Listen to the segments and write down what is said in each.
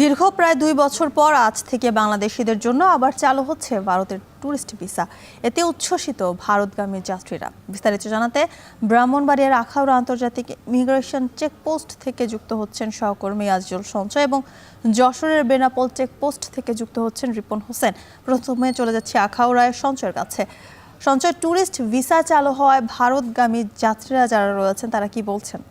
দীর্ঘ প্রায় 2 বছর পর আজ থেকে বাংলাদেশিদের জন্য আবার চালু হচ্ছে ভারতের টুরিস্ট ভিসা। এতে উচ্ছ্বসিত ভারতগামী যাত্রীরা। বিস্তারিত জানাতে ব্রাহ্মণবাড়িয়ার আখাউড়া আন্তর্জাতিক ইমিগ্রেশন চেকপোস্ট থেকে যুক্ত হচ্ছেন সহকর্মী আজিজুল সঞ্চয় এবং যশোরের বেনাপোল চেকপোস্ট থেকে যুক্ত হচ্ছেন রিপন হোসেন। প্রথমে চলে যাচ্ছে আখাউড়ায় সঞ্চয়ের কাছে। সঞ্চয়, টুরিস্ট ভিসা চালু হওয়ায় ভারতগামী যাত্রীরা যারা রয়েছেন তারা কি বলছেন?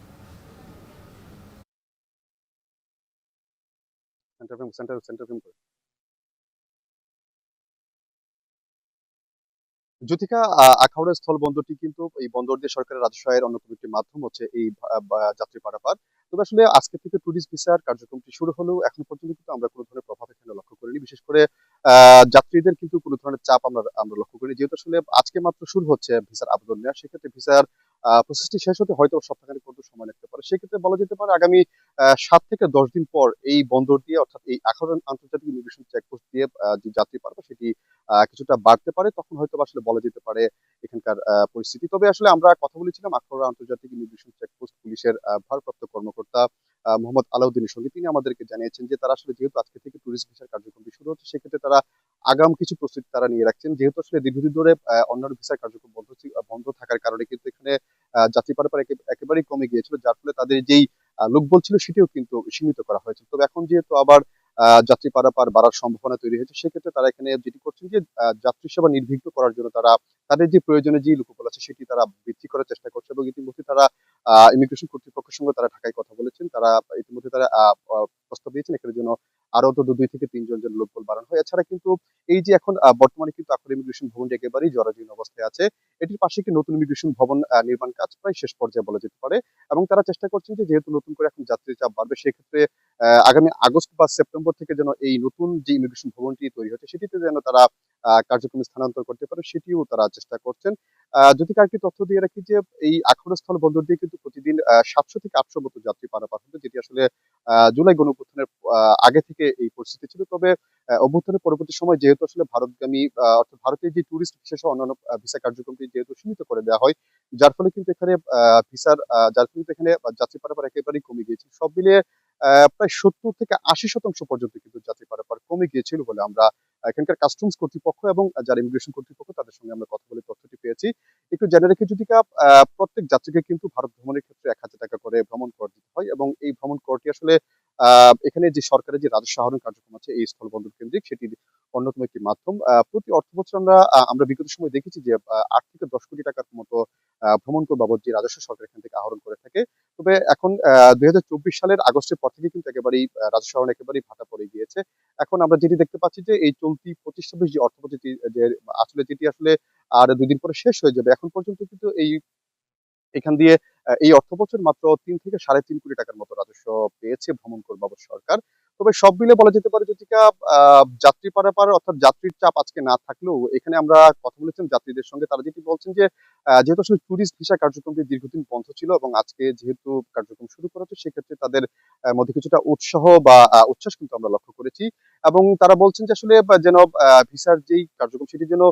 জ্যোতিকা, আখাউড়া স্থল বন্দরটি কিন্তু এই বন্দর দিয়ে সরকারের রাজস্ব আয়ের অন্যতম একটি মাধ্যম হচ্ছে এই যাত্রী পারাপার। তবে আসলে আজকে থেকে ট্যুরিস্ট ভিসার কার্যক্রমটি শুরু হলেও এখন পর্যন্ত কিন্তু আমরা কোনো ধরনের প্রভাব এখানে লক্ষ্য করিনি। বিশেষ করে যাত্রীদের কিন্তু কোনো ধরনের চাপ আমরা আমরা লক্ষ্য করিনি, যেহেতু আসলে আজকে মাত্র শুরু হচ্ছে ভিসার আবেদন নেওয়া। সেক্ষেত্রে ভিসার প্রসেসটি শেষ হতে হয়তো সপ্তাহখানেক পর্যন্ত সময় লাগতে পারে। সেক্ষেত্রে বলা যেতে পারে আগামী 7 থেকে 10 দিন পর এই বন্দর দিয়ে, অর্থাৎ এই আখাউড়া আন্তর্জাতিক ইমিগ্রেশন চেকপোস্ট দিয়ে যে যাত্রী পারাপার সেটি কিছুটা বাড়তে পারে। তখন হয়তো আসলে বলা যেতে পারে এখানকার পরিস্থিতি। তবে আসলে আমরা কথা বলেছিলাম আখাউড়া আন্তর্জাতিক ইমিগ্রেশন চেকপোস্ট পুলিশের ভারপ্রাপ্ত কর্মকর্তা মোহাম্মদ আলাউদ্দিনের সঙ্গে। তিনি আমাদেরকে জানিয়েছেন যে তারা আসলে যেহেতু আজকে থেকে ট্যুরিস্ট ভিসার কার্যক্রমটি শুরু হচ্ছে, সেক্ষেত্রে তারা আগাম কিছু প্রস্তুতি তারা নিয়ে রাখছেন। যেহেতু আসলে দীর্ঘদিন ধরে অন্যান্য ভিসার কার্যক্রম বন্ধ থাকার কারণে কিন্তু এখানে যাত্রী পারাপার একেবারেই কমে গিয়েছিল, যার ফলে তাদের যেই লোকবল ছিল সেটিও কিন্তু সীমিত করা হয়েছে। তবে এখন যেহেতু আবার যাত্রী পারাপার বাড়ার সম্ভাবনা তৈরি হয়েছে, সেক্ষেত্রে তারা এখানে যেটি করছেন যে যাত্রী সেবা নির্বিঘ্ন করার জন্য তারা তাদের যে প্রয়োজনীয় যে লোকবল আছে সেটি তারা বৃদ্ধি করার চেষ্টা করছে। এবং ইতিমধ্যে তারা ইমিগ্রেশন কর্তৃপক্ষের সঙ্গে তারা ঢাকায় কথা বলেছেন। তারা ইতিমধ্যে তারা প্রস্তাব দিয়েছেন এখানের জন্য আরো অন্তত 2 থেকে 3 জন লোকবল বাড়ানো হয়। এছাড়া কিন্তু এই যে এখন বর্তমানে কিন্তু আখাউড়া ইমিগ্রেশন ভবনটি একেবারেই জরাজীর্ণ অবস্থায় আছে। এটির পাশে একটি নতুন ইমিগ্রেশন ভবন নির্মাণ কাজ প্রায় শেষ পর্যায়ে বলা যেতে পারে। এবং তারা চেষ্টা করছেন যে যেহেতু নতুন করে এখন যাত্রীর চাপ বাড়বে, সেক্ষেত্রে আগামী আগস্ট বা সেপ্টেম্বর থেকে যেন এই নতুন যে ইমিগ্রেশন ভবনটি তৈরি হচ্ছে সেটিতে যেন তারা কার্যক্রম স্থানান্তর করতে পারে, সেটিও তারা চেষ্টা করছেন। যদি আরেকটি তথ্য দিয়ে রাখি যে এই আখাউড়া স্থল বন্দর দিয়ে কিন্তু প্রতিদিন 700 থেকে 800 মতো যাত্রী পারাপার হতো, যেটি আসলে জুলাই গণঅভ্যুত্থানের আগে থেকে এই পরিস্থিতি ছিল। তবে অভ্যুত্থানের পরবর্তী সময় যেহেতু আসলে ভারতগামী অর্থাৎ ভারতের যে ট্যুরিস্ট ভিসা সহ অন্যান্য ভিসা কার্যক্রমটি যেহেতু সীমিত করে দেওয়া হয়, যার ফলে কিন্তু এখানে যাত্রী পারাপার একেবারেই কমে গিয়েছে। সব মিলিয়ে প্রায় 70 থেকে 80% পর্যন্ত কিন্তু যাত্রী পারাপার কমে গিয়েছিল বলে আমরা এখানকার কাস্টমস কর্তৃপক্ষ এবং যারা ইমিগ্রেশন কর্তৃপক্ষ তাদের সঙ্গে আমরা কথা বলে তথ্যটি পেয়েছি। একটু জেনে রেখে যদি প্রত্যেক যাত্রীকে কিন্তু ভারত ভ্রমণের ক্ষেত্রে 1,000 টাকা করে ভ্রমণ কর দিতে হয়। এবং এই ভ্রমণ করটি আসলে এখানে যে সরকারের যে রাজস্ব আহরণ কার্যক্রম আছে এই স্থলবন্দর কেন্দ্রিক, সেটির অন্যতম একটি মাধ্যম। প্রতি অর্থ বছর আমরা বিগত সময় দেখেছি যে 8 থেকে 10 কোটি টাকার মতো ভ্রমণ কর বাবদ যে রাজস্ব সরকার এখান থেকে আহরণ করে থাকে। তবে এখন 2024 সালের আগস্টের পর থেকে কিন্তু একেবারেই রাজস্ব আহরণ একেবারেই ভাটা পড়ে গিয়েছে। এখন আমরা যেটি দেখতে পাচ্ছি যে এই চলতি 25-26 যে অর্থবছর যে আসলে যেটি আসলে আর 2 দিন পরে শেষ হয়ে যাবে। এখন পর্যন্ত কিন্তু এখান দিয়ে এই অর্থবছর মাত্র 3 থেকে 3.5 কোটি টাকার মতো রাজস্ব পেয়েছে ভ্রমণ কর বাবদ সরকার। তবে সব মিলে বলা যেতে পারে জ্যোতিকা, যাত্রী পারাপার অর্থাৎ যাত্রীর চাপ আজকে না থাকলেও এখানে আমরা কথা বলেছিলাম যাত্রীদের সঙ্গে। তারা যেটি বলছেন যে যেহেতু আসলে ট্যুরিস্ট ভিসা কার্যক্রমটি দীর্ঘদিন বন্ধ ছিল এবং আজকে যেহেতু কার্যক্রম শুরু করা হচ্ছে, সেক্ষেত্রে তাদের মধ্যে কিছুটা উৎসাহ বা উচ্ছ্বাস কিন্তু আমরা লক্ষ্য করেছি। এবং তারা বলছেন যে আসলে যেন ভিসার যেই কার্যক্রম সেটি যেন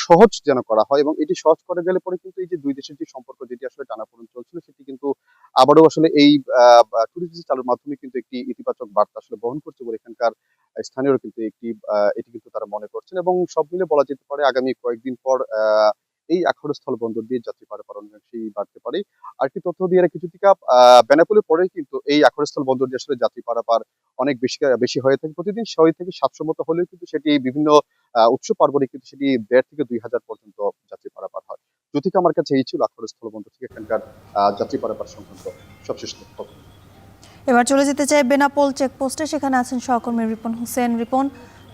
সহজ যেন করা হয়। এবং এটি সহজ করে গেলে পরে কিন্তু এই যে 2 দেশের যে সম্পর্ক যেটি আসলে টানাপোড়েন চলছিল সেটি কিন্তু আবারও আসলে এই ট্যুরিস্ট ভিসা চালুর মাধ্যমে কিন্তু একটি ইতিবাচক বার্তা আসলে বহন করছে বলে এখানকার স্থানীয়রা কিন্তু এটি কিন্তু তারা মনে করছেন। এবং সব মিলে বলা যেতে পারে আগামী কয়েকদিন পর এই আখাউড়া স্থল বন্দর দিয়ে যাত্রী পারাপার অনেকাংশেই বাড়তে পারে। আরেকটি তথ্য দিয়ে রাখি জ্যোতিকা, বেনাপোলের পরেই কিন্তু এই আখাউড়া স্থল বন্দর দিয়ে আসলে যাত্রী পারাপার অনেক বেশি বেশি হয়ে থাকে। প্রতিদিন 600 থেকে 700 মতো হলেও কিন্তু সেটি বিভিন্ন উৎসব পার্বণে কিন্তু সেটি 1,500 থেকে 2,000 পর্যন্ত যাত্রী পারাপার হয়। জ্যোতিকা, আমার কাছে এই ছিল আখাউড়া স্থলবন্দর থেকে এখানকার যাত্রী পারাপার সংক্রান্ত সবশেষ তথ্য। এবার চলে যেতে চাই বেনাপোল চেকপোস্টে। সেখানে আছেন সহকর্মী রিপন হোসেন। রিপন,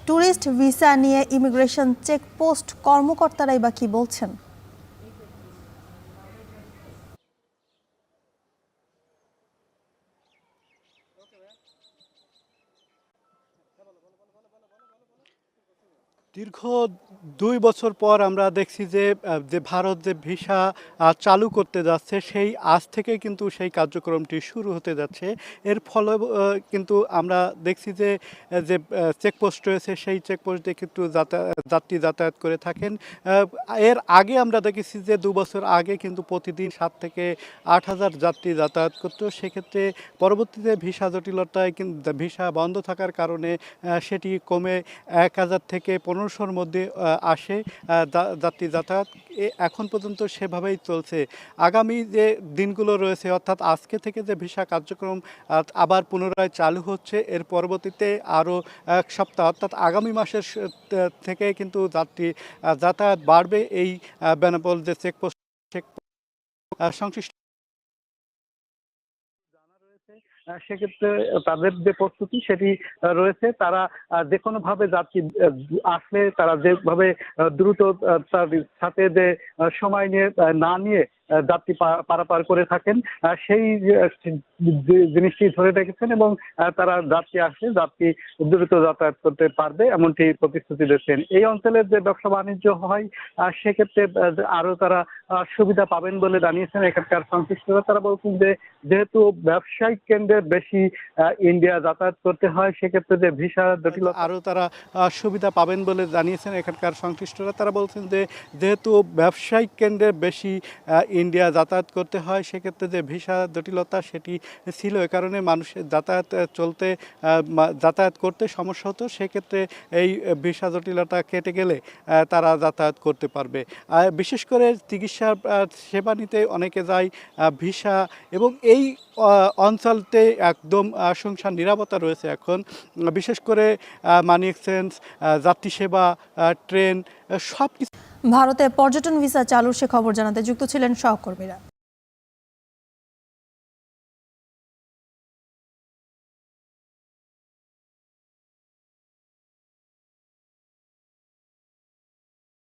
ট্যুরিস্ট ভিসা নিয়ে ইমিগ্রেশন চেকপোস্ট কর্মকর্তারাই বা কি বলছেন? দীর্ঘ ২ বছর পর আমরা দেখছি যে ভারত যে ভিসা চালু করতে যাচ্ছে সেই আজ থেকে কিন্তু সেই কার্যক্রমটি শুরু হতে যাচ্ছে। এর ফলে কিন্তু আমরা দেখছি যে চেকপোস্ট রয়েছে সেই চেকপোস্ট দিয়ে কিন্তু যাত্রী যাতায়াত করে থাকেন। এর আগে আমরা দেখেছি যে ২ বছর আগে কিন্তু প্রতিদিন ৭ থেকে ৮,০০০ যাত্রী যাতায়াত করত। সেক্ষেত্রে পরবর্তীতে ভিসা জটিলতায় কিন্তু ভিসা বন্ধ থাকার কারণে সেটি কমে ১,০০০ থেকে ১৫০০-র মধ্যে আসে যাত্রী যাতায়াত। এখন পর্যন্ত সেভাবেই চলছে। আগামী যে দিনগুলো রয়েছে অর্থাৎ আজকে থেকে যে ভিসা কার্যক্রম আবার পুনরায় চালু হচ্ছে, এর পরবর্তীতে আরও ১ সপ্তাহ অর্থাৎ আগামী মাসের থেকে কিন্তু যাত্রী যাতায়াত বাড়বে। এই বেনাপোল যে চেকপোস্ট সংশ্লিষ্ট সেক্ষেত্রে তাদের যে প্রস্তুতি সেটি রয়েছে। তারা যে কোনোভাবে যাত্রী আসলে তারা যেভাবে দ্রুত তার সাথে যে সময় নিয়ে না নিয়ে যাত্রী পারাপার করে থাকেন, সেই জিনিসটি ধরে রেখেছেন এবং তারা যাত্রী আসলে যাত্রী দ্রুত যাতায়াত করতে পারবে এমনটি প্রতিশ্রুতি দিচ্ছেন। এই অঞ্চলের যে ব্যবসা বাণিজ্য হয় সেক্ষেত্রে আরো তারা সুবিধা পাবেন বলে জানিয়েছেন এখানকার সংশ্লিষ্টরা। তারা বলছেন যে যেহেতু ব্যবসায়িক কেন্দ্রে বেশি ইন্ডিয়া যাতায়াত করতে হয়, সেক্ষেত্রে যে ভিসা জটিলতা আরও তারা সুবিধা পাবেন বলে জানিয়েছেন এখানকার সংশ্লিষ্টরা। তারা বলছেন যে যেহেতু ব্যবসায়িক কেন্দ্রে বেশি ইন্ডিয়া যাতায়াত করতে হয়, সেক্ষেত্রে যে ভিসা জটিলতা সেটি ছিল, এ কারণে মানুষের যাতায়াত করতে সমস্যা হতো। সেক্ষেত্রে এই ভিসা জটিলতা কেটে গেলে তারা যাতায়াত করতে পারবে। বিশেষ করে চিকিৎসা সেবা নিতে অনেকে যায় ভিসা, এবং এই অঞ্চলতে একদম শুনশান নিরাপত্তা রয়েছে এখন। বিশেষ করে মানি এক্সচেঞ্জ, যাত্রী সেবা, ট্রেন সব কিছু। ভারতে পর্যটন ভিসা চালুর সে খবর জানাতে যুক্ত ছিলেন সহকর্মীরা।